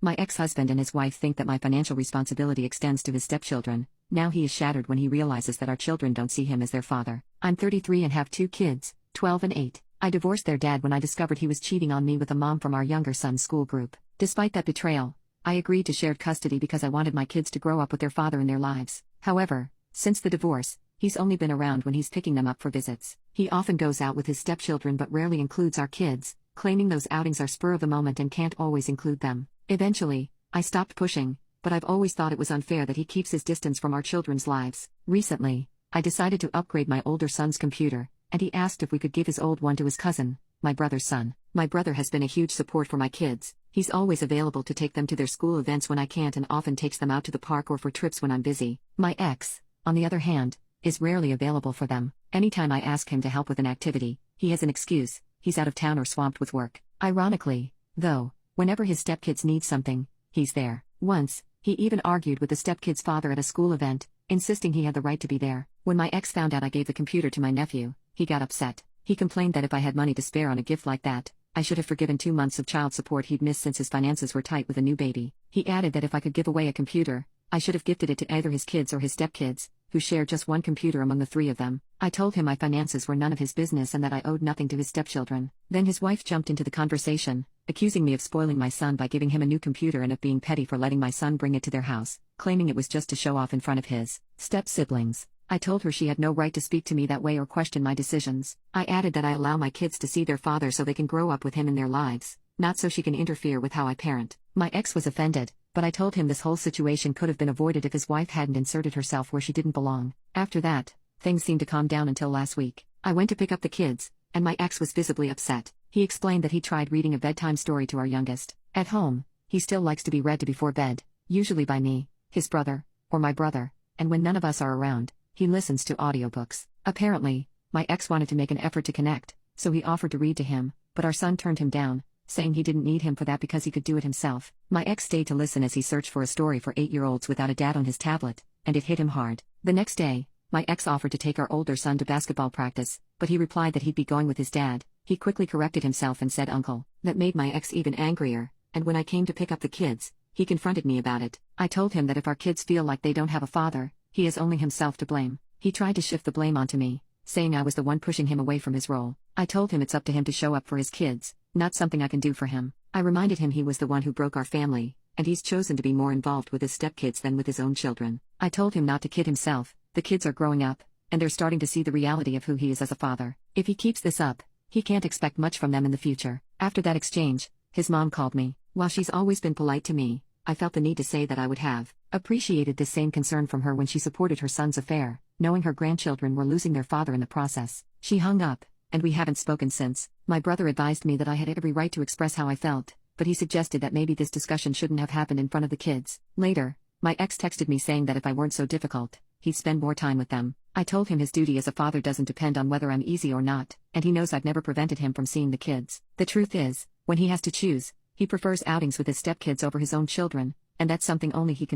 My ex-husband and his wife think that my financial responsibility extends to his stepchildren. Now he is shattered when he realizes that our children don't see him as their father. I'm 33 and have 2 kids, 12 and 8. I divorced their dad when I discovered he was cheating on me with a mom from our younger son's school group. Despite that betrayal, I agreed to shared custody because I wanted my kids to grow up with their father in their lives. However, since the divorce, he's only been around when he's picking them up for visits. He often goes out with his stepchildren but rarely includes our kids, claiming those outings are spur of the moment and can't always include them. Eventually, I stopped pushing, but I've always thought it was unfair that he keeps his distance from our children's lives. Recently, I decided to upgrade my older son's computer, and he asked if we could give his old one to his cousin, my brother's son. My brother has been a huge support for my kids. He's always available to take them to their school events when I can't and often takes them out to the park or for trips when I'm busy. My ex, on the other hand, is rarely available for them. Anytime I ask him to help with an activity, he has an excuse: he's out of town or swamped with work. Ironically, though, whenever his stepkids need something, he's there. Once, he even argued with the stepkid's father at a school event, insisting he had the right to be there. When my ex found out I gave the computer to my nephew, he got upset. He complained that if I had money to spare on a gift like that, I should have forgiven 2 months of child support he'd missed since his finances were tight with a new baby. He added that if I could give away a computer, I should have gifted it to either his kids or his stepkids, who shared just one computer among the 3 of them. I told him my finances were none of his business and that I owed nothing to his stepchildren. Then his wife jumped into the conversation, accusing me of spoiling my son by giving him a new computer and of being petty for letting my son bring it to their house, claiming it was just to show off in front of his step-siblings. I told her she had no right to speak to me that way or question my decisions. I added that I allow my kids to see their father so they can grow up with him in their lives, not so she can interfere with how I parent. My ex was offended, but I told him this whole situation could have been avoided if his wife hadn't inserted herself where she didn't belong. After that, things seemed to calm down until last week. I went to pick up the kids, and my ex was visibly upset. He explained that he tried reading a bedtime story to our youngest. At home, he still likes to be read to before bed, usually by me, his brother, or my brother, and when none of us are around, he listens to audiobooks. Apparently, my ex wanted to make an effort to connect, so he offered to read to him, but our son turned him down, saying he didn't need him for that because he could do it himself. My ex stayed to listen as he searched for a story for 8-year-olds without a dad on his tablet, and it hit him hard. The next day, my ex offered to take our older son to basketball practice, but he replied that he'd be going with his dad. He quickly corrected himself and said uncle. That made my ex even angrier, and when I came to pick up the kids, he confronted me about it. I told him that if our kids feel like they don't have a father, he has only himself to blame. He tried to shift the blame onto me, saying I was the one pushing him away from his role. I told him it's up to him to show up for his kids, not something I can do for him. I reminded him he was the one who broke our family, and he's chosen to be more involved with his stepkids than with his own children. I told him not to kid himself. The kids are growing up, and they're starting to see the reality of who he is as a father. If he keeps this up, he can't expect much from them in the future. After that exchange, his mom called me. While she's always been polite to me, I felt the need to say that I would have appreciated this same concern from her when she supported her son's affair, knowing her grandchildren were losing their father in the process. She hung up, and we haven't spoken since. My brother advised me that I had every right to express how I felt, but he suggested that maybe this discussion shouldn't have happened in front of the kids. Later, my ex texted me saying that if I weren't so difficult, he'd spend more time with them. I told him his duty as a father doesn't depend on whether I'm easy or not, and he knows I've never prevented him from seeing the kids. The truth is, when he has to choose, he prefers outings with his stepkids over his own children, and that's something only he can